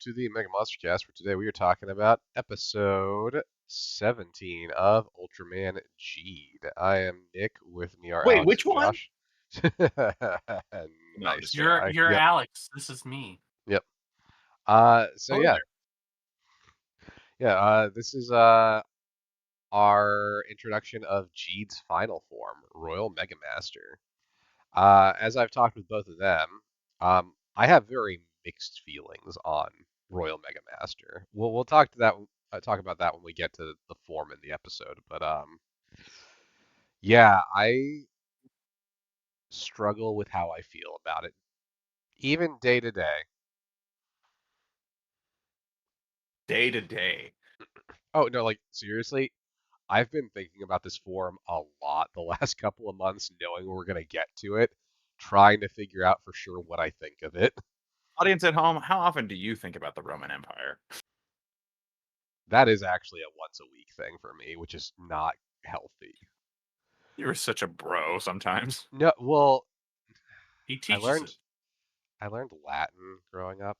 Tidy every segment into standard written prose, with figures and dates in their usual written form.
to the MegaMonsterCast. For today, we are talking about episode 17 of Ultraman G'd. I am Nick. With me are Wait, Alex which and one? Josh. No, I'm Nice just try. You're Yep. Alex. This is me. Yep. So Hello yeah, there. this is our introduction of G'd's final form, Royal Megamaster. As I've talked with both of them, I have very mixed feelings on Royal Megamaster. We'll talk about that when we get to the form in the episode. But yeah, I struggle with how I feel about it, even day to day. Day to day. Oh no, like seriously, I've been thinking about this form a lot the last couple of months, knowing we're gonna get to it, trying to figure out for sure what I think of it. Audience at home, how often do you think about the Roman Empire? That is actually a once a week thing for me, which is not healthy. You're such a bro sometimes. No, well, He I teaches learned it. I learned Latin growing up.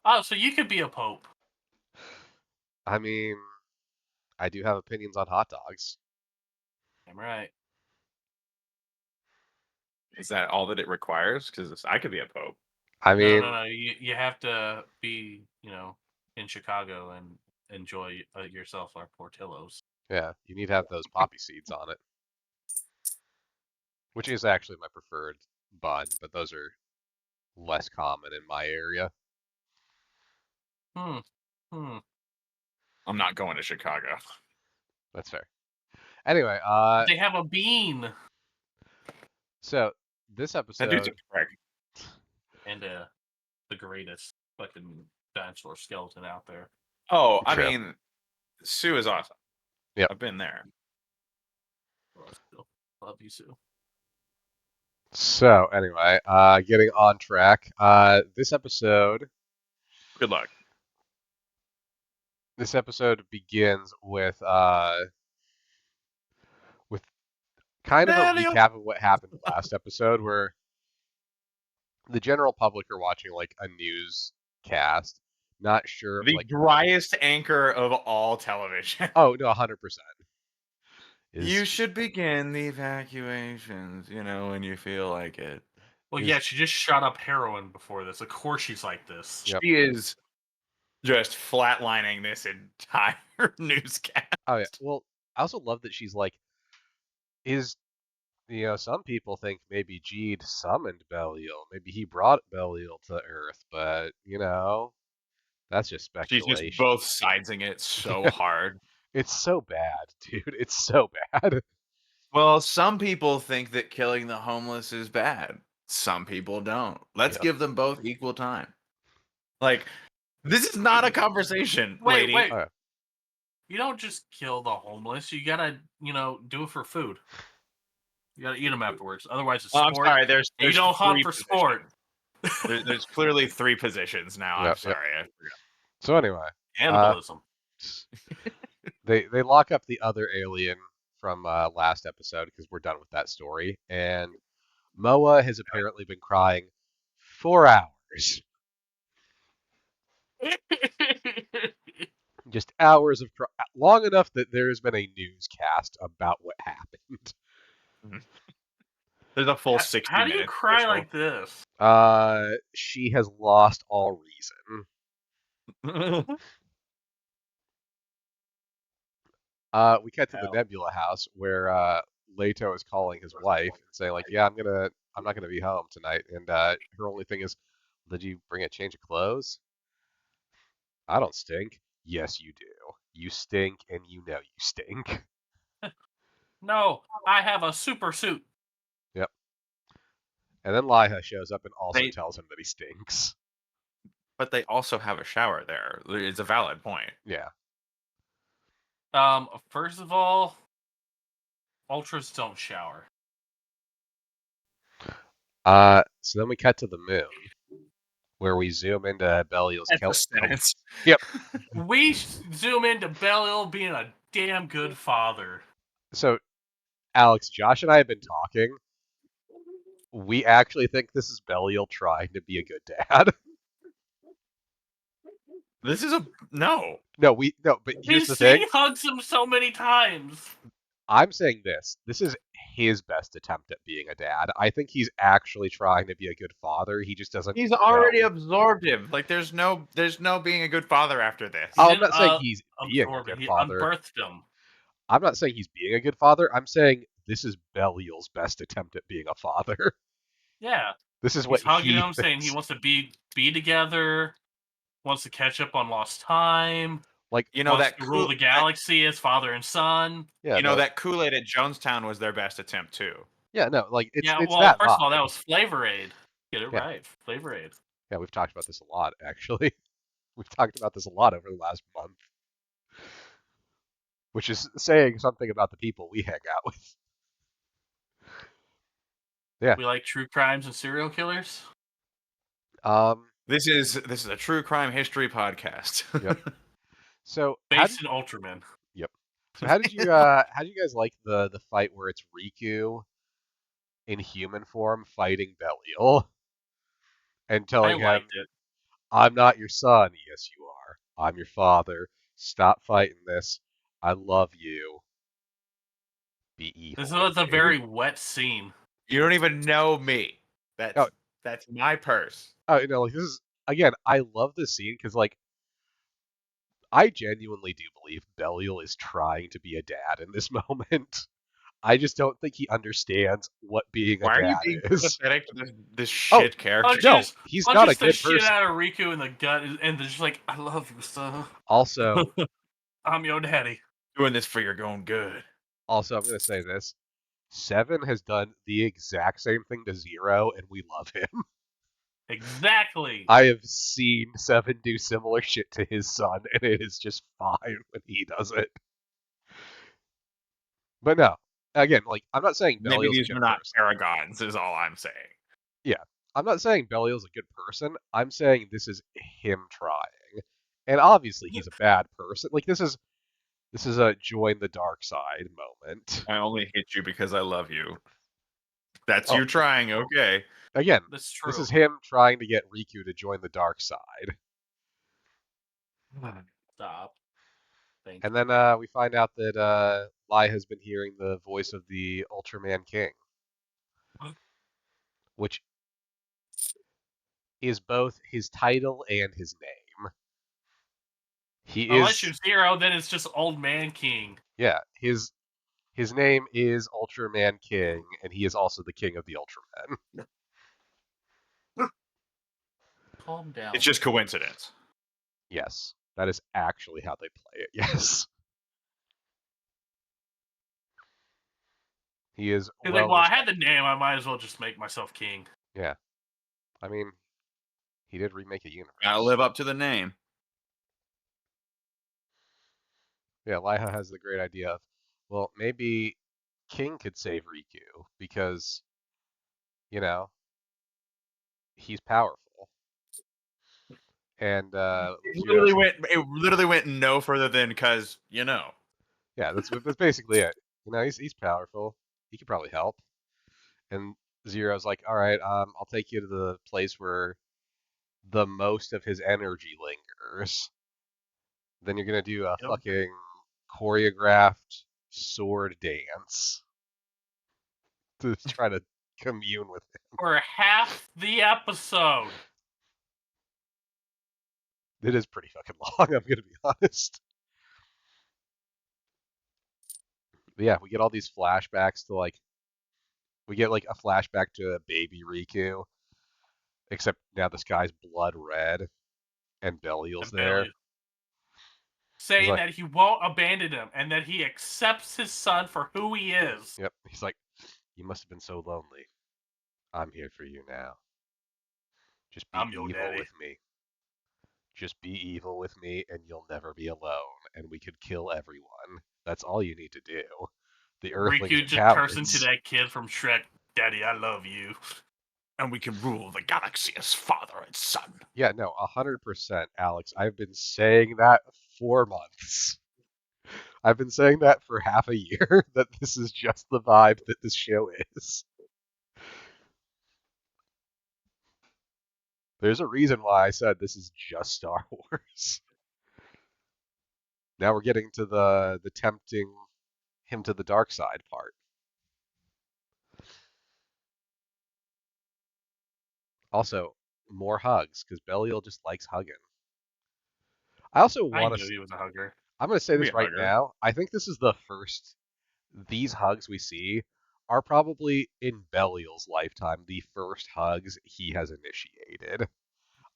Oh, so you could be a pope. I mean, I do have opinions on hot dogs. I'm right. Is that all that it requires? Because I could be a pope. I No, mean, no, no. You have to be, in Chicago and enjoy yourself our Portillo's. yeah, you need to have those poppy seeds on it, which is actually my preferred bun, but those are less common in my area. Hmm. Hmm. I'm not going to Chicago. That's fair. Anyway, They have a bean so this That dude's a episode, prick. and the greatest fucking dinosaur skeleton out there. Oh, I True. mean, Sue is awesome. Yep. I've been there. Oh, I still love you, Sue. so anyway, getting on track. This episode Good luck. begins with kind of a Daniel! recap of what happened last episode, where the general public are watching like a newscast, not sure if The like, driest anchor of all television. oh no, 100% You is should begin the evacuations, when you feel like it. Well, is yeah, she just shot up heroin before this. Of course she's like this. Yep. She is just flatlining this entire newscast. oh yeah. Well, I also love that she's like, is some people think maybe Jeed summoned Belial, maybe he brought Belial to Earth, but that's just She's just speculation. both sidesing it so hard. It's so bad, dude. It's so bad. Well, some people think that killing the homeless is bad. Some people don't. Let's Yep. give them both equal time. Like, this is not a conversation, Wait, lady. wait. Oh, yeah. You don't just kill the homeless. You gotta, do it for food. You gotta eat them afterwards. Otherwise, it's Oh, I'm sport. sorry. There's You don't hunt three for positions. sport. There's clearly three positions now. I'm Yep, yep. sorry. I forgot. So anyway, Cannibalism. they lock up the other alien from last episode because we're done with that story, and Moa has apparently been crying 4 hours. Just hours of long enough that there's been a newscast about what happened. There's a full 60 How do minutes. you cry like this? She has lost all reason. We cut to the Nebula house where Leto is calling his wife and saying like, "Yeah, I'm not gonna be home tonight." And her only thing is, "Did you bring a change of clothes?" I don't stink. Yes, you do. You stink, and you know you stink. No, I have a super suit. Yep. And then Liha shows up and also They- tells him that he stinks. But they also have a shower there. It's a valid point. Yeah. First of all, Ultras don't shower. So then we cut to the moon, where we zoom into Belial's sentence. Yep. We zoom into Belial being a damn good father. So, Alex, Josh, and I have been talking. We actually think this is Belial trying to be a good dad. This is a no. No, but here's the thing. He hugs him so many times. I'm saying this. This is his best attempt at being a dad. I think he's actually trying to be a good father. He just doesn't He's already know. absorbed him. Like there's no being a good father after this. He Oh, I'm didn't not saying he's being a absorb it. good He father. unbirthed him. I'm not saying he's being a good father. I'm saying this is Belial's best attempt at being a father. Yeah. This is what He's hugging he him, saying he thinks. wants to be together, wants to catch up on lost time, Like, You know wants that to rule the galaxy as father and son. yeah, you know no, that Kool-Aid at Jonestown was their best attempt too. yeah, no, like it's Yeah, it's well, that first of all, vibe. that was Flavor Aid. Get it Yeah, right. Flavor Aid. yeah, we've talked about this a lot actually. We've talked about this a lot over the last month, which is saying something about the people we hang out with. Yeah. We like true crimes and serial killers. This is a true crime history podcast. Yep. So Based in Ultraman. yep. So how do you guys like the fight where it's Riku in human form fighting Belial and I telling him, liked it. "I'm not your son." Yes, you are. I'm your father. Stop fighting this. I love you. Be evil This with was a me. very wet scene. You don't even know me. Oh, That's my purse. like this is again. I love this scene because like I genuinely do believe Belial is trying to be a dad in this moment. I just don't think he understands what being a Why are you dad being is. sympathetic to this Oh, shit character? no, he's not a Punches the good shit person. out of Riku in the gut, and they're just like, "I love you, son. Also, I'm your daddy." Doing this for your own good. I'm going to say this. Seven has done the exact same thing to Zero, and we love him. Exactly. I have seen Seven do similar shit to his son, and it is just fine when he does it. But no, again, like, I'm not saying Maybe Belial's a these good are not person. paragons, is all I'm saying. Yeah, I'm not saying Belial's a good person. I'm saying this is him trying. And obviously he's a bad person. Like, this is a join the dark side moment. I only hit you because I love you. That's Oh, you trying, okay. again, That's true. this is him trying to get Riku to join the dark side. Stop. Thank And you. then we find out that Lai has been hearing the voice of the Ultraman King, which is both his title and his name. He Unless you're is, Zero, then it's just Old Man King. yeah, his name is Ultraman King, and he is also the king of the Ultramen. Calm down. It's just coincidence. Yes, that is actually how they play it. Yes, he is He's like, well well, I had respected. the name. I might as well just make myself king. Yeah, I mean, he did remake a universe. Gotta live up to the name. Yeah, Laiha has the great idea of, well, maybe King could save Riku because, you know, he's powerful. And Zero's like, It literally went no further than because, you know. yeah, that's basically it. You know, he's powerful. He could probably help. And Zero's like, all right, I'll take you to the place where the most of his energy lingers. Then you're gonna do a Yep. fucking choreographed sword dance to try to commune with him. For half the episode. It is pretty fucking long, I'm gonna be honest. But yeah, we get all these flashbacks to like we get like a flashback to a baby Riku, except now the sky's blood red and Belial's And there. Bailey He's saying like, that he won't abandon him and that he accepts his son for who he is. yep. He's like, you must have been so lonely. I'm here for you now. Just be I'm your evil daddy. with me. Just be evil with me, and you'll never be alone. And we could kill everyone. That's all you need to do. The Earthlings Riku are just turns into cowards. that kid from Shrek. Daddy, I love you. And we can rule the galaxy as father and son. Yeah, no, 100%, Alex. I've been saying that for months. I've been saying that for half a year, that this is just the vibe that this show is. There's a reason why I said this is just Star Wars. Now we're getting to the tempting him to the dark side part. Also, more hugs, because Belial just likes hugging. I also I want knew to. he was a hugger. I'm going to say He'd be this a right hugger. now. I think this is the first. These hugs we see are probably in Belial's lifetime the first hugs he has initiated.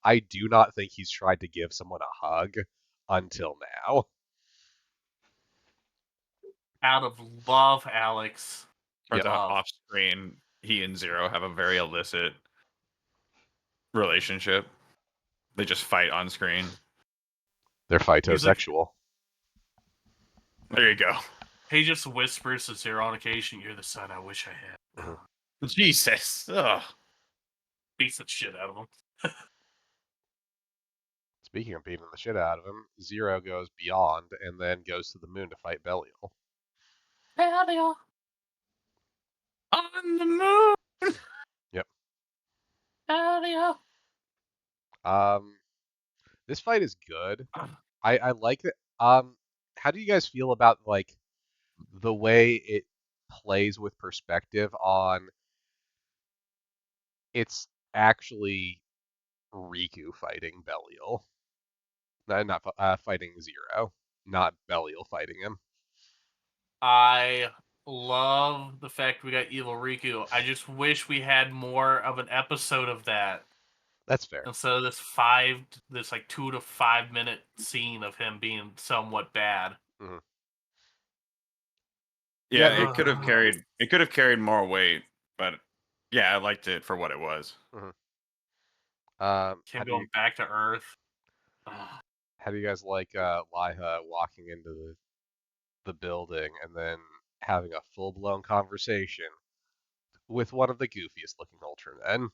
I do not think he's tried to give someone a hug until now. Out of love, Alex. Or Yep. the Love. off screen, he and Zero have a very illicit relationship. They just fight on screen. They're He's like, phytosexual. There you go. he just whispers to Zero on occasion, "You're the son I wish I had." Mhm. Jesus. Ugh. Beats the shit out of him. Speaking of beating the shit out of him, Zero goes beyond and then goes to the moon to fight Belial. Belial. On the moon. Yep. Belial. This fight is good. I like it. How do you guys feel about like the way it plays with perspective on it's actually Riku fighting Belial, not fighting Zero, not Belial fighting him. I love the fact we got Evil Riku. I just wish we had more of an episode of that That's fair. instead of this like 2 to 5 minute scene of him being somewhat bad. Mhm. Yeah, Yeah, it could have carried. It could have carried more weight, but yeah, I liked it for what it was. Mhm. Him going back to Earth. How do you guys like Liha walking into the building and then having a full blown conversation with one of the goofiest looking Ultramen?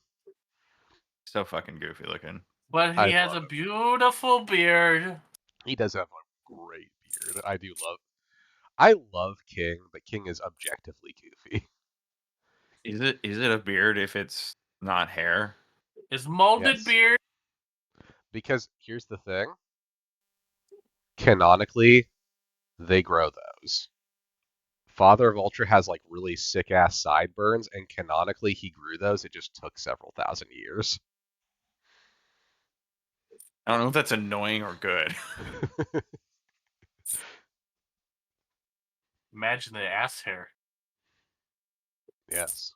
So fucking goofy looking. But I he has love a him. beautiful beard. He does have a great beard. I love King, but King is objectively goofy. Is it a beard if it's not hair? His molded Yes. beard. Because here's the thing. Canonically, they grow those. Father of Ultra has like really sick ass sideburns, and canonically he grew those. It just took several thousand years. I don't know if that's annoying or good. Imagine the ass hair. Yes.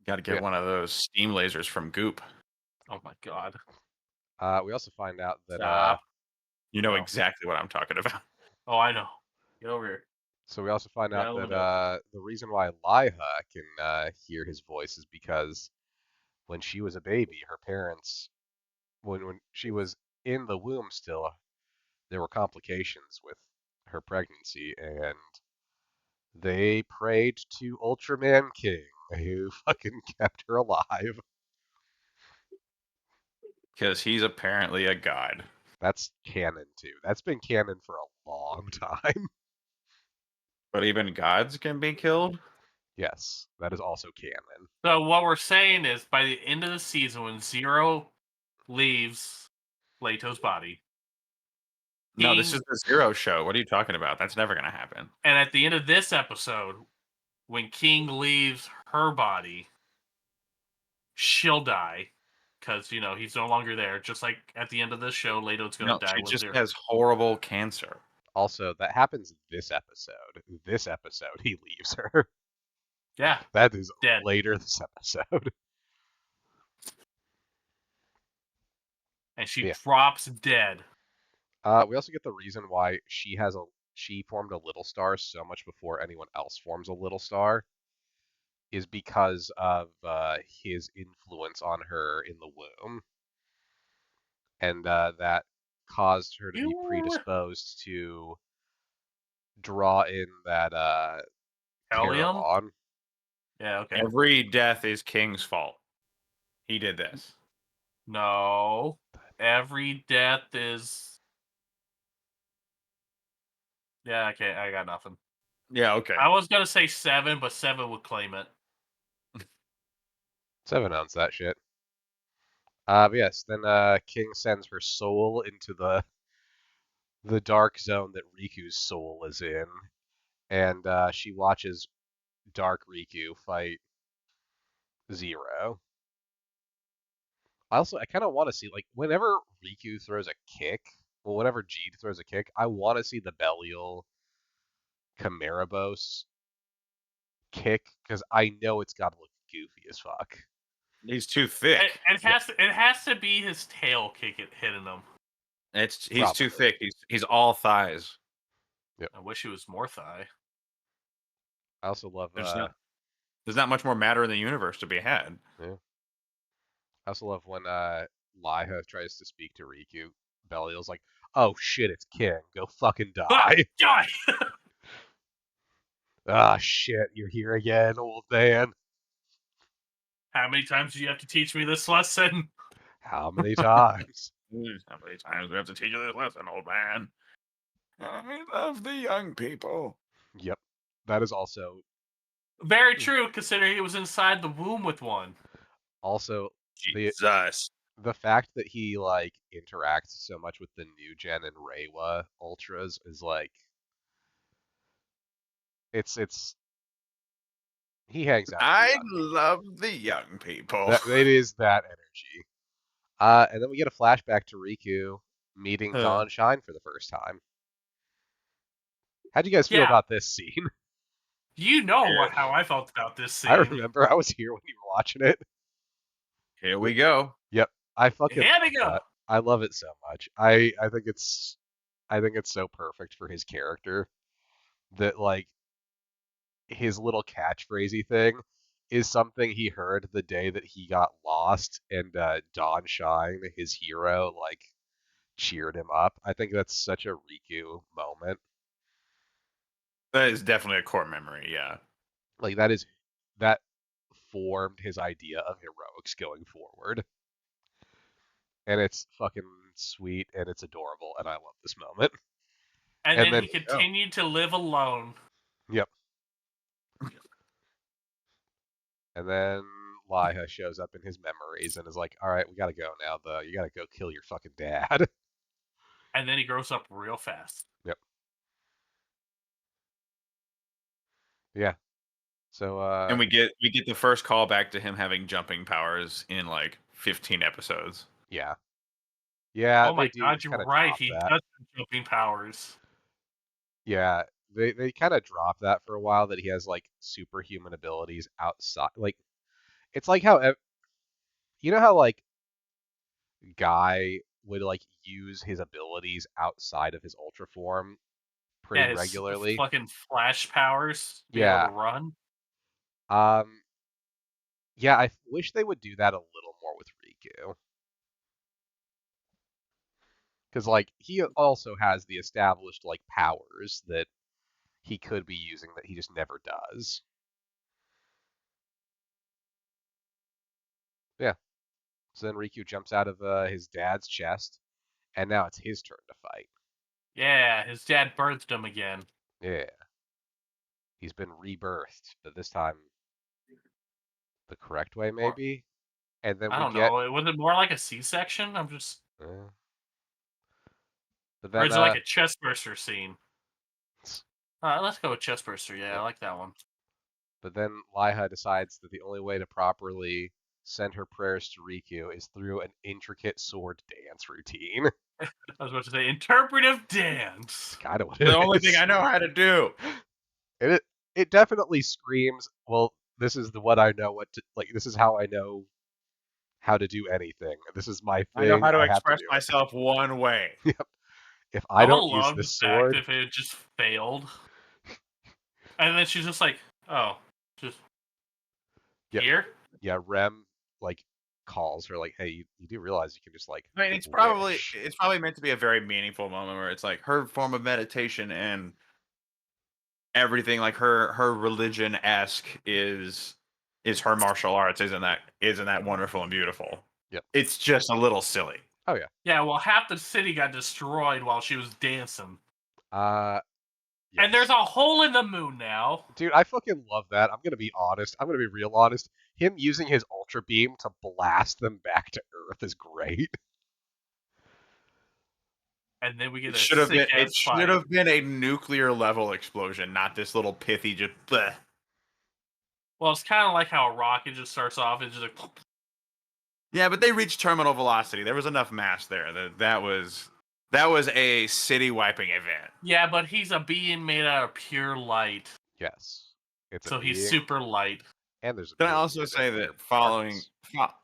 Got to get Yeah. one of those steam lasers from Goop. Oh my god. We also find out that Stop. You know No. exactly what I'm talking about. Oh, I know. Get over here. so we also find Get out out of the that window. the reason why Liha can hear his voice is because when she was a baby, her parents, when she was in the womb still, there were complications with her pregnancy, and they prayed to Ultraman King, who fucking kept her alive. Because he's apparently a god. That's canon too. That's been canon for a long time. But even gods can be killed? Yes, that is also canon. So what we're saying is, by the end of the season, when Zero leaves Leto's body, No, this King, is the Zero show. What are you talking about? That's never going to happen. and at the end of this episode, when King leaves her body, she'll die because he's no longer there. Just like at the end of this show, Leto's gonna No, die she with just Zero. has horrible cancer. Also, that happens this episode. This episode, he leaves her. Yeah, That is dead. later this episode. And she Yeah. drops dead. We also get the reason why she formed a little star so much before anyone else forms a little star is because of his influence on her in the womb, and that caused her to be You predisposed to draw in that Helium? Caramon. Yeah, okay. Every death is King's fault. He did this. No. Every death is. Yeah, okay, I got nothing. Yeah, okay. I was gonna say 7, but 7 would claim it. Seven owns that shit. But yes, then King sends her soul into the dark zone that Riku's soul is in, and she watches Dark Riku fight Zero. I kind of want to see, like, whenever Riku throws a kick, well, whenever Jeed throws a kick, I want to see the Belial Camarabos kick, because I know it's got to look goofy as fuck. He's too thick. It has to be his tail hitting him. He's too thick. He's all thighs. Yep. I wish he was more thigh. I also love. There's not much more matter in the universe to be had. Yeah. I also love when Liha tries to speak to Riku. Belial's like, "Oh shit, it's King. Go fucking die." Die! Ah shit, you're here again, old man. How many times do you have to teach me this lesson? How many times? How many times do we have to teach you this lesson, old man? I love the young people. Yep. That is also Very true, considering he was inside the womb with one. also Jesus. the fact that he like interacts so much with the new gen and Reiwa Ultras is like it's he hangs out. I love the young people. It is that energy. And then we get a flashback to Riku meeting Dawn Shine for the first time. How'd you guys feel about this scene? You know how I felt about this scene. I remember I was here when you were watching it. Here we go. Yep. I fucking Here we go. that. I love it so much. I think it's so perfect for his character that like his little catchphrasey thing is something he heard the day that he got lost, and Dawn Shine, his hero, like cheered him up. I think that's such a Riku moment. That is definitely a core memory, yeah. Like that formed his idea of heroics going forward. And it's fucking sweet and it's adorable and I love this moment. And then he continued to live alone. Yep. And then Liha shows up in his memories and is like, "All right, we gotta go now. Though you gotta go kill your fucking dad." And then he grows up real fast. Yep. Yeah. So and we get the first call back to him having jumping powers in like 15 episodes. Yeah. Yeah. Oh my god, you're right. He does have jumping powers. Yeah. They kind of drop that for a while, that he has like superhuman abilities outside. Like it's like how you know how like Guy would like use his abilities outside of his ultra form pretty regularly. Fucking flash powers. Be able to run. Yeah, I wish they would do that a little more with Riku. Because like he also has the established like powers that he could be using that he just never does. Yeah. So then Riku jumps out of his dad's chest, and now it's his turn to fight. Yeah, his dad birthed him again. Yeah. He's been rebirthed, but this time the correct way, maybe. And then I don't know. Was it more like a C-section? I'm just. But then, or is it like a chestburster scene? Let's go with chestburster. Yeah, I like that one. But then Liha decides that the only way to properly send her prayers to Riku is through an intricate sword dance routine. I was about to say interpretive dance. Kind of what the only thing I know how to do. It definitely screams, well, this is what I know what to like. This is how I know how to do anything. This is my thing. I know how to express myself one way. Yep. If I don't use this sword, if it just failed, and then she's just like, "Oh, just here." Yeah, Rem like calls her like, "Hey, you do realize you can just like." I mean, it's probably meant to be a very meaningful moment where it's like her form of meditation and everything, like her religion-esque is her martial arts. Isn't that wonderful and beautiful? Yep. It's just a little silly. Oh yeah. Yeah, well, half the city got destroyed while she was dancing. Yes. And there's a hole in the moon now. Dude, I fucking love that. I'm gonna be honest. I'm gonna be real honest. Him using his ultra beam to blast them back to Earth is great. and then we get It a should have been. sick It ass should fight. have been a nuclear level explosion, not this little pithy just. Bleh. Well, it's kind of like how a rocket just starts off and just like, Yeah, but they reached terminal velocity. There was enough mass there that was a city wiping event. yeah, but he's a being made out of pure light, Yes, it's a so he's being, super light. and there's a Can I being also made of say pure that following? darkness.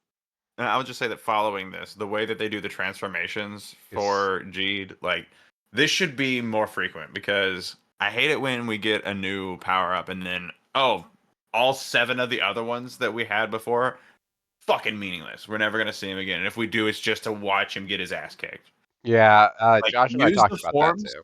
I would just say that following this, the way that they do the transformations Is for Jeed, like this should be more frequent because I hate it when we get a new power up and then all 7 of the other ones that we had before fucking meaningless. We're never gonna see him again. And if we do, it's just to watch him get his ass kicked. yeah. Like Josh and I talked about that too.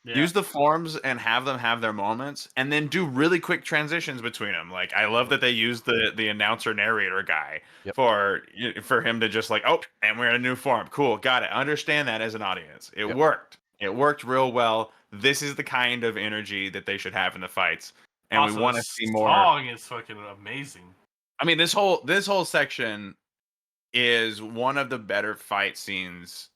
Yeah. use the forms and have them have their moments, and then do really quick transitions between them. Like I love that they use the announcer narrator guy Yep. for him to just like, oh, and we're in a new form. Cool, got it. Understand that as an audience. It Yep. worked. It worked real well. This is the kind of energy that they should have in the fights, and Also, we want the to see more. song is fucking amazing. I mean, this whole section is one of the better fight scenes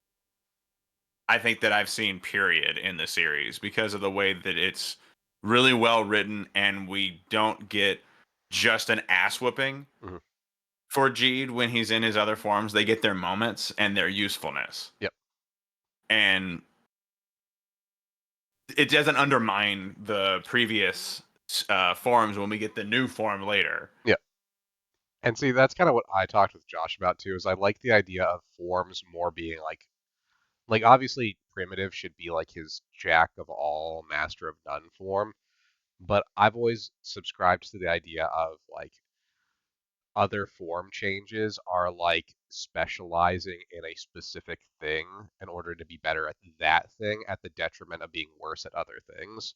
I think that I've seen period in the series because of the way that it's really well written and we don't get just an ass whooping Mhm. for Jeed when he's in his other forms. They get their moments and their usefulness. Yep. And it doesn't undermine the previous forms when we get the new form later. And see, that's kind of what I talked with Josh about too. Is I like the idea of forms more being like obviously primitive should be like his jack of all, master of none form. But I've always subscribed to the idea of like other form changes are like specializing in a specific thing in order to be better at that thing at the detriment of being worse at other things.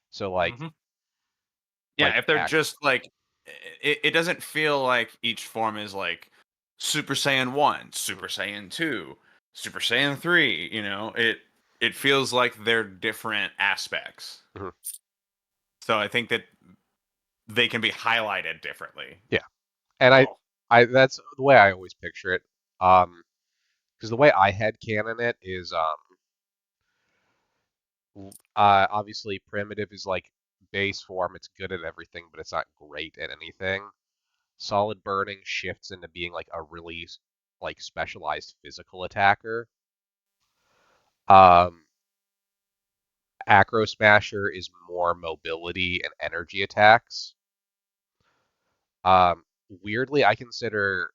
So Mhm. Yeah, if they're act, just like, it doesn't feel like each form is like Super Saiyan 1, Super Saiyan 2, Super Saiyan 3, it feels like they're different aspects. Mhm. So I think that they can be highlighted differently. Yeah, and Well, I that's the way I always picture it. Because the way I headcanon it is obviously primitive is like base form, it's good at everything, but it's not great at anything. Solid burning shifts into being like a really like specialized physical attacker. Um, Acro Smasher is more mobility and energy attacks. Weirdly, I consider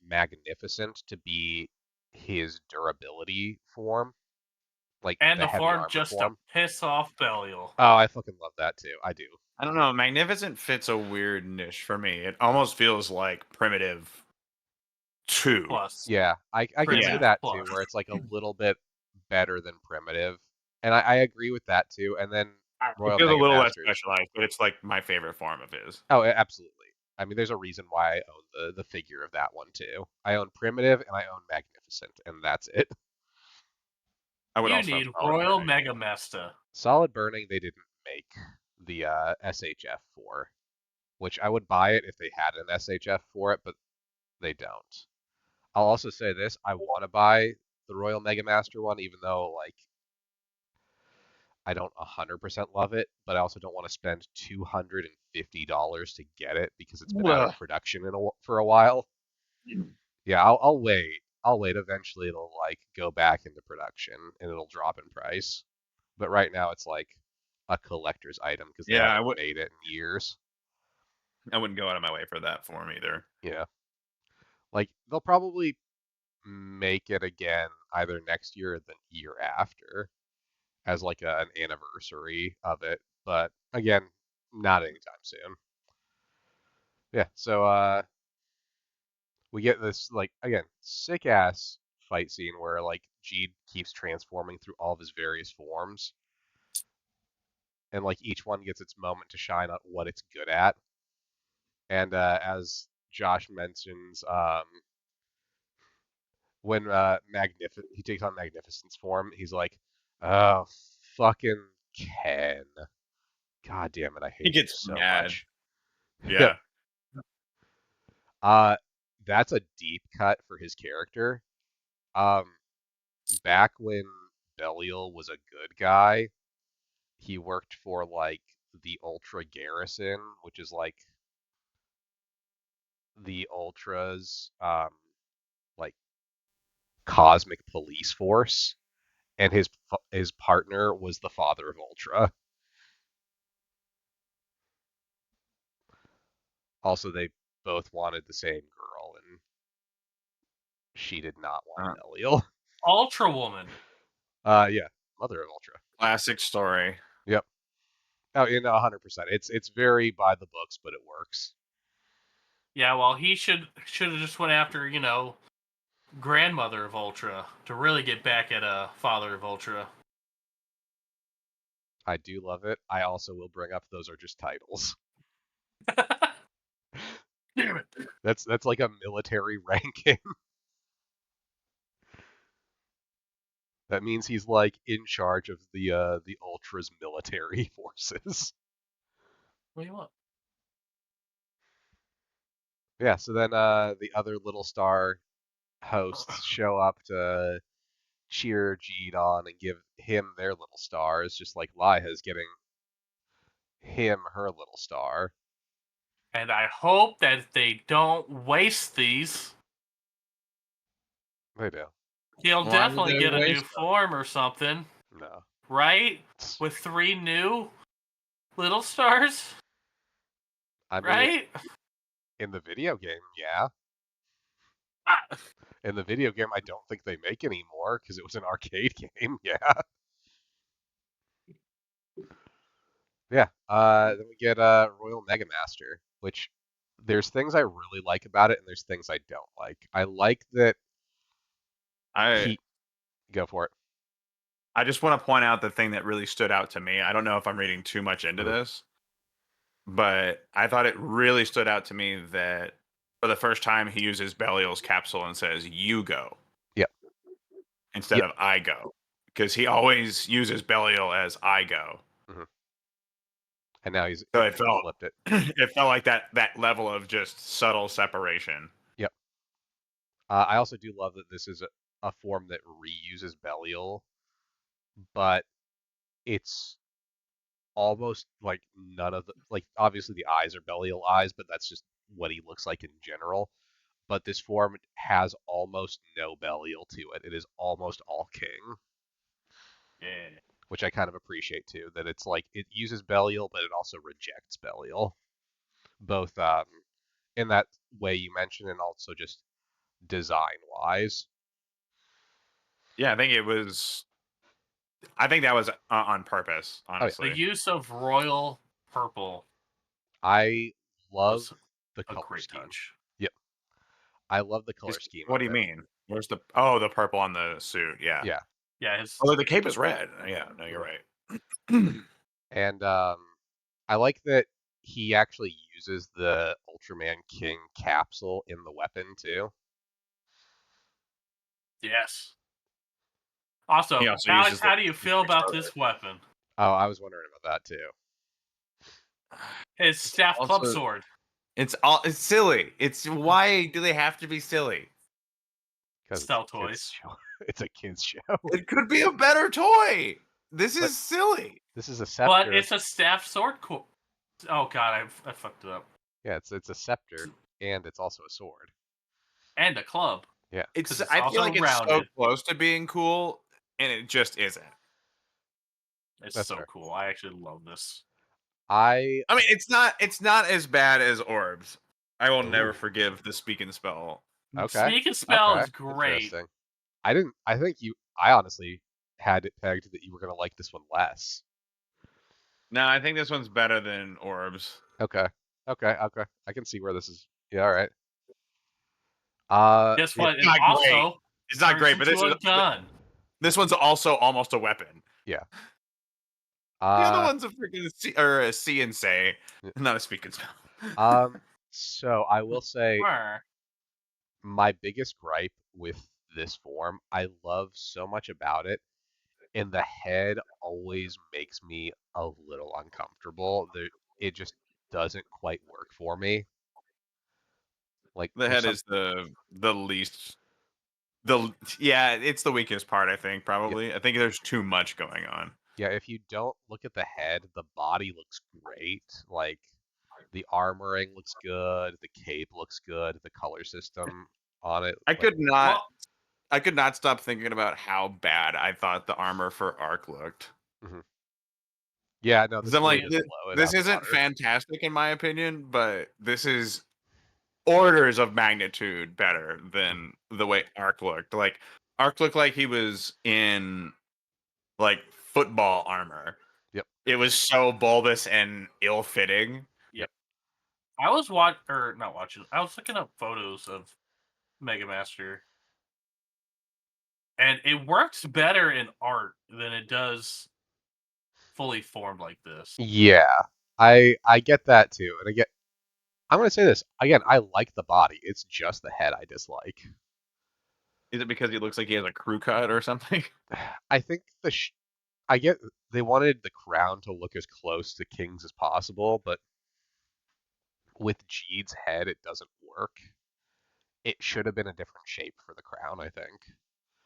Magnificent to be his durability form, like and the the heavy form armor just to form. piss off Belial. Oh, I fucking love that too. I do. I don't know. Magnificent fits a weird niche for me. It almost feels like Primitive 2. Plus, Yeah, I can see Yeah. primitive that too, plus. where it's like a little bit better than primitive, and I agree with that too. And then It Royal feels a Mega little less Masters. specialized, but it's like my favorite form of his. Oh, absolutely. I mean, there's a reason why I own the figure of that one too. I own primitive and I own magnificent, and that's it. I would You also have need Solid Royal Burning. Mega Mesta. Solid burning they didn't make the SHF for, which I would buy it if they had an SHF for it, but they don't. I'll also say this: I want to buy the Royal Mega Master one, even though like I don't 100% love it, but I also don't want to spend $250 to get it because it's been out of Ugh. production for a while. Yeah, I'll wait. I'll wait. Eventually, it'll like go back into production and it'll drop in price. But right now, it's like a collector's item because they Yeah, haven't made it in years. I wouldn't go out of my way for that form either. Yeah, like they'll probably make it again either next year or the year after as like an anniversary of it. But again, not anytime soon. Yeah, so we get this like again sick ass fight scene where like Jeed keeps transforming through all of his various forms, and like each one gets its moment to shine on what it's good at. And as Josh mentions, when he takes on Magnificent's form, he's like, "Oh, fucking Ken! God damn it, I He hate you gets so mad. much." Yep. Yeah. Uh, that's a deep cut for his character. Um, back when Belial was a good guy. He worked for like the Ultra Garrison, which is like the Ultras like cosmic police force, and his partner was the father of Ultra. Also, they both wanted the same girl, and she did not want Uh, Belial. Ultra Woman. Yeah, mother of Ultra. Classic story. Yep. Oh, 100%. It's very by the books, but it works. Yeah, well, he should have just went after, grandmother of Ultra to really get back at father of Ultra. I do love it. I also will bring up those are just titles. Damn it. That's like a military ranking. That means he's like in charge of the Ultra's military forces. What do you want? Yeah, so then the other Little Star hosts show up to cheer Jeed on and give him their little stars, just like Liha's getting him her little star. And I hope that they don't waste these. They do. He'll Why would definitely they get a new waste them? form or something, No. right? With 3 new little stars, I mean, right? in the video game, yeah. Ah, In the video game, I don't think they make any more because it was an arcade game. Yeah. Yeah. Then we get Royal Mega Master, which there's things I really like about it, and there's things I don't like. I like that I he go for it. I just want to point out the thing that really stood out to me. I don't know if I'm reading too much into this, but I thought it really stood out to me that for the first time he uses Belial's capsule and says "you go" Yep. instead Yep. of "I go," because he always uses Belial as "I go." Mhm. And now he's So it felt flipped it. it felt like that level of just subtle separation. Yep. I also do love that this is a form that reuses Belial, but it's almost like none of the like obviously the eyes are Belial eyes, but that's just what he looks like in general. But this form has almost no Belial to it. It is almost all King, yeah. which I kind of appreciate too. That it's like it uses Belial, but it also rejects Belial, both in that way you mentioned, and also just design wise. Yeah, I think that was on purpose, Oh yeah, The honestly. use of royal purple I love was the a color great scheme. touch. Yep, I love the color scheme What of do you it. mean? Where's the the purple on the suit? Yeah. Yeah, Yeah, his Although the cape is red. Yeah, no, you're right. and I like that he actually uses the Ultraman King capsule in the weapon too. yes. Also, He also Alex, uses the how do you feel about this weapon? Oh, I was wondering about that too. His staff club also sword. it's silly. It's why do they have to be silly? Because it's Sell a kids toys. show. It's a kids show. It could be a better toy. This But is silly. this is a But scepter. it's a staff sword. Oh god, I fucked it up. Yeah, it's a scepter, and it's also a sword. And a club. Yeah, Because it's I feel also like it's so rounded. close to being cool, and it just isn't. It's that's so fair. cool. I actually love this. I I mean, it's not as bad as Orbs. I will never Ooh, forgive the speak and spell. okay, Speak and spell okay, is great. interesting. I didn't. I think you. I honestly had it pegged that you were gonna like this one less. No, I think this one's better than Orbs. Okay, okay. I can see where this is. Yeah, all right. Guess It what? It Not great. also It's not turns great, but into a gun. this one's also almost a weapon. yeah. The other Uh, one's a freaking C and say, not a speak and spell. um. So I will say Brr. my biggest gripe with this form, I love so much about it, and the head always makes me a little uncomfortable. It just doesn't quite work for me. Like The for head some, is the least. it's the weakest part. I think probably. Yep. I think there's too much going on. Yeah, if you don't look at the head, the body looks great. Like the armoring looks good, the cape looks good, the color system on it. I Like, could not. Well, I could not stop thinking about how bad I thought the armor for Ark looked. mhm. Yeah, no, 'Cause this I'm really like, does blow it this out the isn't water. fantastic in my opinion, but this is orders of magnitude better Mhm. than the way Ark looked. Like Ark looked like he was in like football armor. Yep, It was so bulbous and ill-fitting. yeah. yep. I was not watching. I was looking up photos of Mega Master, and it works better in art than it does fully formed like this. Yeah, I get that too. And again, I'm gonna say this again. I like the body. It's just the head I dislike. Is it because he looks like he has a crew cut or something? I think I get they wanted the crown to look as close to King's as possible, but with Jeed's head, it doesn't work. It should have been a different shape for the crown, I think.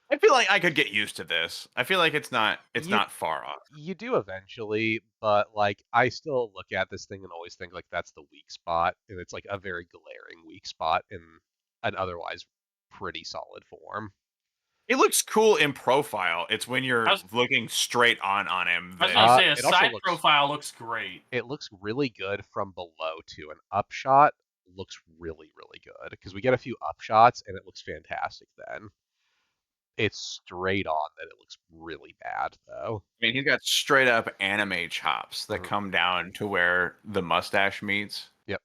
I feel like I could get used to this. I feel like it's You not far off. you do eventually, but like I still look at this thing and always think like that's the weak spot, and it's like a very glaring weak spot in an otherwise pretty solid form. It looks cool in profile. It's when I you're was, looking straight on him I was that gonna say a It also side looks profile looks great. it looks really good from below too. An upshot looks really really good because we get a few upshots and it looks fantastic then. It's straight on that it looks really bad though. I mean, he's got straight up anime chops that Mhm. come down to where the mustache meets. Yep.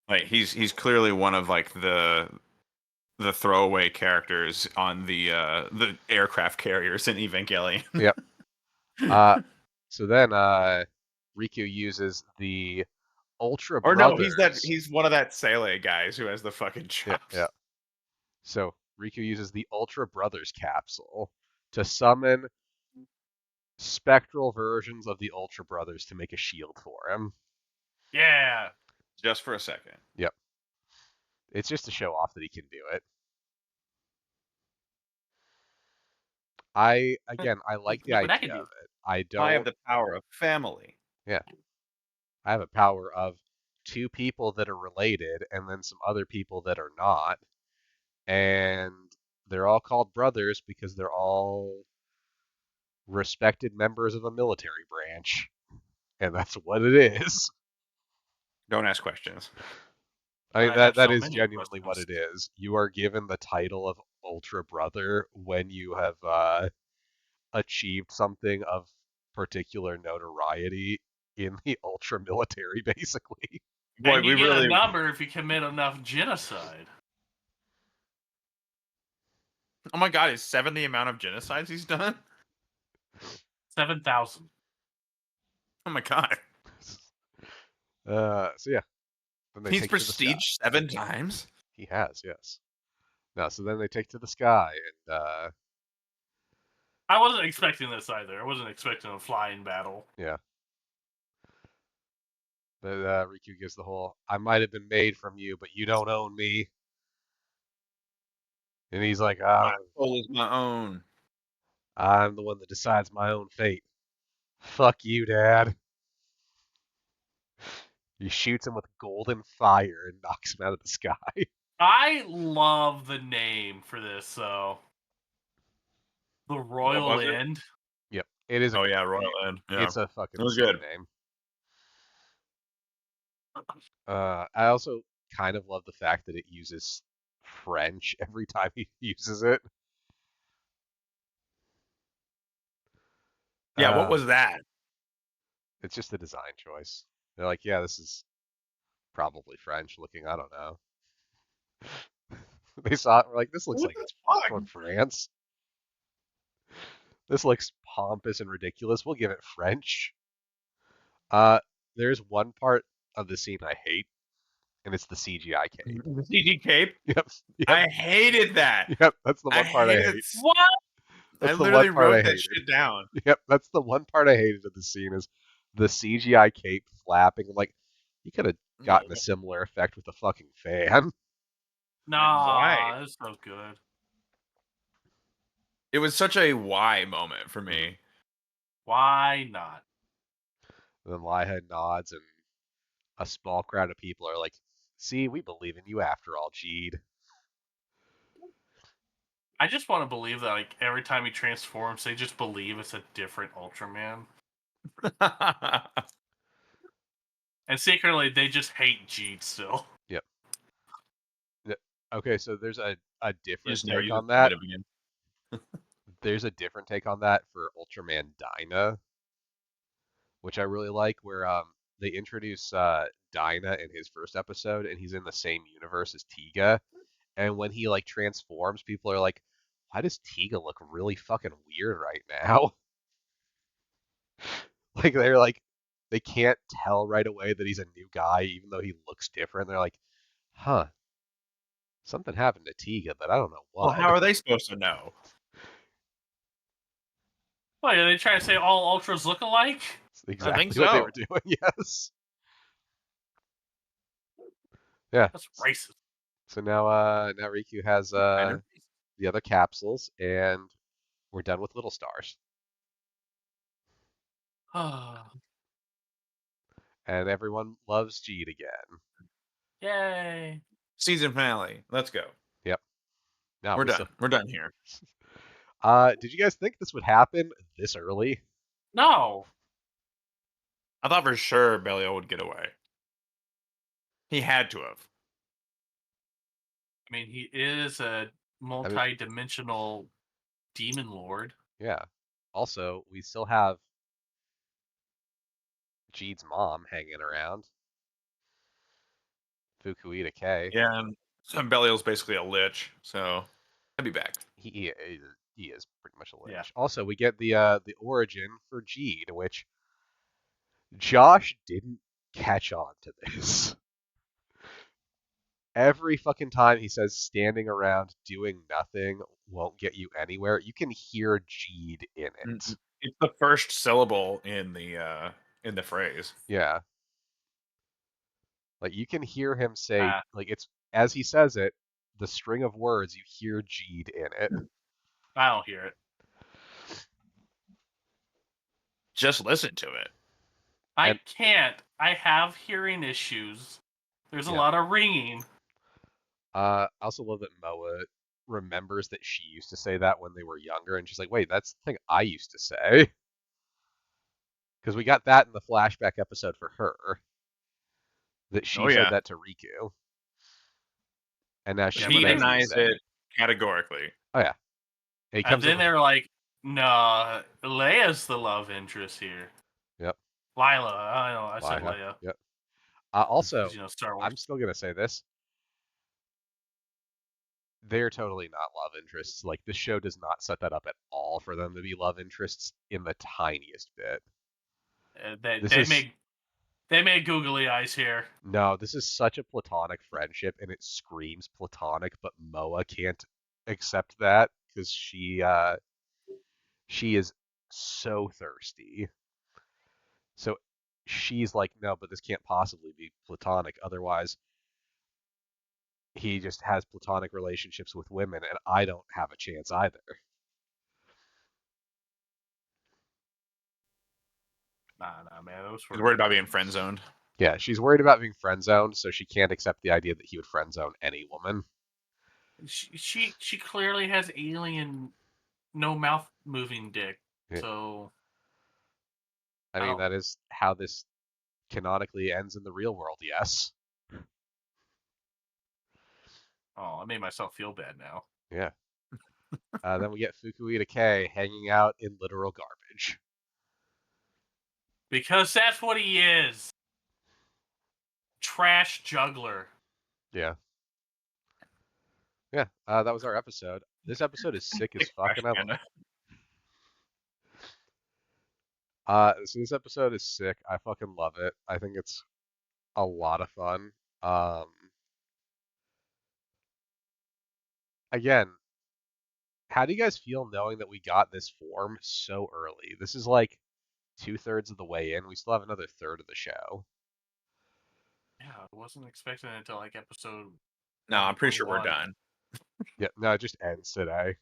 Like he's clearly one of like the throwaway characters on the aircraft carriers in Evangelion. Yep. Uh, so then Riku uses the Ultra Or no, Brothers. he's one of that Sele guys who has the fucking Yeah, yeah. chops. So Riku uses the Ultra Brothers capsule to summon spectral versions of the Ultra Brothers to make a shield for him. Yeah, Just for a second. Yep. It's just to show off that he can do it. I like the look what I can idea do. of it. I I have don't, the power of family. yeah. I have a power of two people that are related and then some other people that are not. And they're all called brothers because they're all respected members of a military branch. And that's what it is. Don't ask questions. I And mean I have that so is many genuinely what questions. it is. You are given the title of Ultra Brother when you have achieved something of particular notoriety in the ultra military, basically. Boy, And you we get a really number if you commit enough genocide. Oh my god, is 7 the amount of genocides he's done? 7,000. Oh my god. So yeah, then they He's take to the sky. prestige 7 times? He has, yes. No, so then they take to the sky, and I wasn't expecting this either. I wasn't expecting a flying battle. yeah, the Riku gives the whole "I might have been made from you, but you don't own me," and he's like, My soul is my own. I'm the one that decides my own fate. Fuck you, Dad." He shoots him with golden fire and knocks him out of the sky. I love the name for this, though. The What Royal was it? End. Yep, it is. Oh yeah, Royal End. Yeah. It's a fucking It was sick good. name. I also kind of love the fact that it uses French every time he uses it. Yeah, what was that? It's just a design choice. They're like, yeah, this is probably French looking. I don't know. They saw it. We're like, this looks What like the it's fuck? from France. This looks pompous and ridiculous. We'll give it French. Uh, there's one part of the scene I hate, and it's the CGI cape. The CG cape? Yep, yep, I hated that. yep. That's the I one part I hated hate. it. What? I That's the literally one part I wrote that hated. shit down. Yep, that's the one part I hated of the scene is the CGI cape flapping. Like, you could have gotten a similar effect with a fucking fan. Nah, Why? it's so good. It was such a why moment for me. Why not? And then Liha nods, and a small crowd of people are like, "See, we believe in you after all, Jeed." I just want to believe that like every time he transforms, they just believe it's a different Ultraman, and secretly they just hate Jeet still. Yep. Okay, so there's a You different just never take use on the that. primitive again. There's a different take on that for Ultraman Dyna, which I really like, where they introduce Dyna in his first episode, and he's in the same universe as Tiga. And when he like transforms, people are like, "Why does Tiga look really fucking weird right now?" Like they're like, they can't tell right away that he's a new guy, even though he looks different. They're like, "Huh, something happened to Tiga, but I don't know Well, what." how are they supposed to know? Wait, are they trying to say all Ultras look alike? It's I think exactly what they so. were doing. Yes. Yeah. That's racist. So now Riku has Kind of. the other capsules, and we're done with Little Stars, and everyone loves Jeed again. Yay! Season finale. Let's go. Yep. Now We're we done. still. We're done here. Did you guys think this would happen this early? No, I thought for sure Belial would get away. He had to have. I mean he is a I mean, multi-dimensional demon lord. yeah. Also, we still have Jeed's mom hanging around, Fukuita K. Yeah, and Belial's basically a lich, so I'd be back. He is pretty much a Yeah. lich. Also, we get the origin for Jeed, which Josh didn't catch on to this. Every fucking time he says standing around doing nothing won't get you anywhere, you can hear Jeed in it. It's the first syllable in the phrase. Yeah. Like you can hear him say, Ah. like it's as he says it, the string of words, you hear Jeed in it. I don't hear it. Just listen to it. I And- can't. I have hearing issues. There's a Yeah. lot of ringing. I also love that Moa remembers that she used to say that when they were younger, and she's like, wait, that's the thing I used to say. Because we got that in the flashback episode for her, that she Oh, yeah. said that to Riku. And now But she's he begging to denies say it categorically. Oh, yeah. He And comes then up they were like, "Nah, Leia's the love interest here." Yep. Lila. I know. I said Liha. Leia. Yep. Also, 'Cause, you know, Star Wars. I'm still going to say this. They're totally not love interests. Like, this show does not set that up at all for them to be love interests in the tiniest bit. They made googly eyes here. No, this is such a platonic friendship, and it screams platonic, but Moa can't accept that because she is so thirsty. So she's like, no, but this can't possibly be platonic. Otherwise, he just has platonic relationships with women, and I don't have a chance either. Nah, man. Those He's were worried about being friend zoned. Yeah, she's worried about being friend zoned, so she can't accept the idea that he would friend zone any woman. She clearly has alien, no mouth moving dick. Yeah. So I mean, that is how this canonically ends in the real world, yes. I made myself feel bad now. Yeah. Then we get Fukuita K hanging out in literal garbage. Because that's what he is. Trash juggler. Yeah. Yeah, that was our episode. This episode is sick as fuck, and I love it. So this episode is sick. I fucking love it. I think it's a lot of fun. Again, how do you guys feel knowing that we got this form so early? This is like 2/3 of the way in. We still have another third of the show. Yeah, I wasn't expecting it until like episode. No, I'm pretty sure we're 21. done. Yeah, no, it just ends today.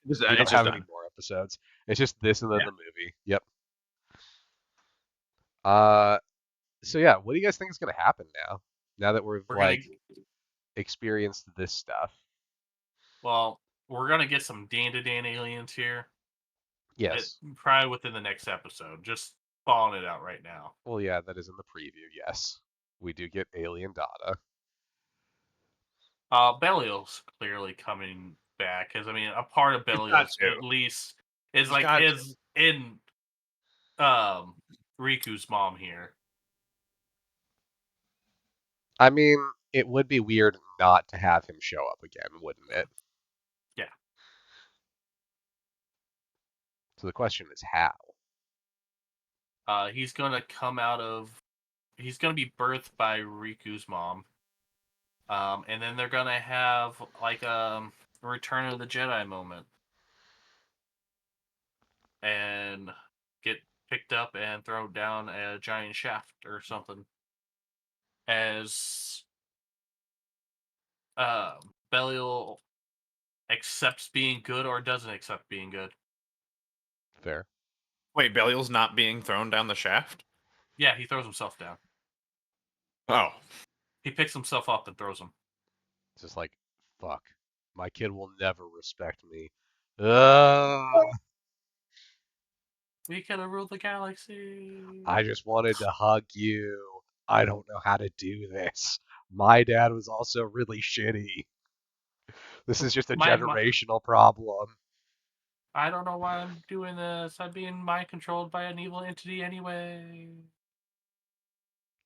This, We it's don't just have any done. more episodes. It's just this and then Yeah. the movie. Yep. So yeah, what do you guys think is gonna happen now? Now that we've We're like gonna experienced this stuff. well, we're gonna get some Dan to Dan aliens here. Yes. Probably within the next episode. Just falling it out right now. Well, yeah, that is in the preview. Yes, we do get alien data. Belial's clearly coming back because I mean, a part of He's got Belial's to. at least is He's like got to. is in Riku's mom here. I mean, it would be weird not to have him show up again, wouldn't it? Yeah. So the question is how. He's gonna come out of. He's gonna be birthed by Riku's mom. And then they're gonna have like a Return of the Jedi moment, and get picked up and thrown down a giant shaft or something. As Belial accepts being good or doesn't accept being good. Fair. Wait, Belial's not being thrown down the shaft? Yeah, he throws himself down. Oh. He picks himself up and throws him. It's just like, fuck, my kid will never respect me. Ugh. We could have ruled the galaxy. I just wanted to hug you. I don't know how to do this. My dad was also really shitty. This is just a My- generational problem. I don't know why I'm doing this. I'm being mind controlled by an evil entity anyway.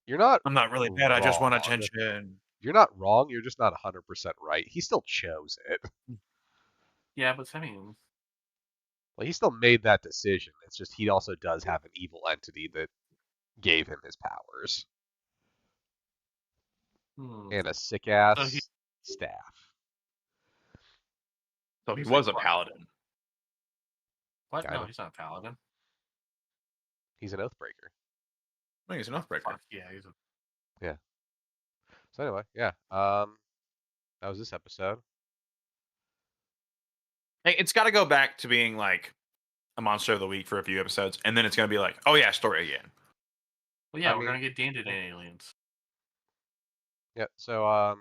You're not I'm not really bad. I just want wrong. attention. You're not wrong. You're just not 100% right. He still chose it. Yeah, but I mean, Like, he still made that decision. It's just he also does have an evil entity that gave him his powers. And a sick ass So he- staff. So he He's was like, a paladin. what? Kinda. No, he's not a paladin. He's an Oathbreaker. I think he's an Oathbreaker. Fuck, yeah, he's a. So anyway, yeah. That was this episode. Hey, it's got to go back to being like a monster of the week for a few episodes, and then it's gonna be like, oh yeah, story again. Well, yeah, I we're mean, gonna get Dan to Dan aliens. Yeah. So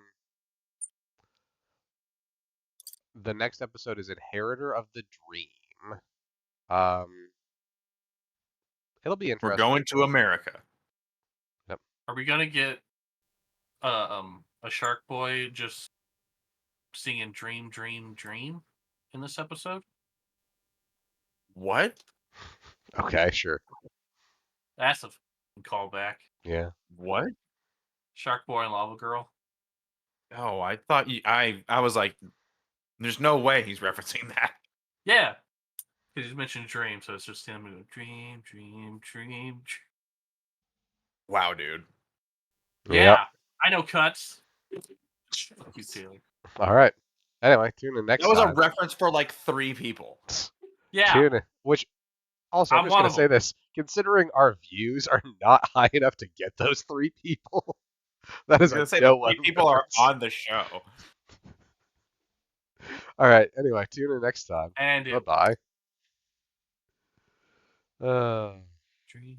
the next episode is Inheritor of the Dream. It'll be interesting. We're going to America. Are we gonna get a Shark Boy just singing "Dream, Dream, Dream" in this episode? What? Okay, sure. That's a callback. Yeah. What? Shark Boy and Lava Girl. Oh, I thought I was like, there's no way he's referencing that. Yeah, because you mentioned Dream, so it's just him going Dream, Dream, Dream. Wow, dude. Yeah, Yep. I know cuts. Thank you, Taylor. All right. Anyway, tune in next That was time. a reference for like 3 people. Yeah, Tune in. Which also, I'm I'm just one gonna of say them. this: considering our views are not high enough to get those 3 people, that I is was gonna a say no the one 3 people are reference. on the show. All right. Anyway, tune in next time. And Bye it, bye.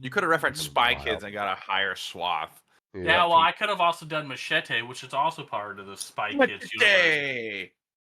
You could have referenced Spy Wild. Kids and got a higher swath. yeah, well, I could have also done Machete, which is also part of the Spy Kids universe. Machete!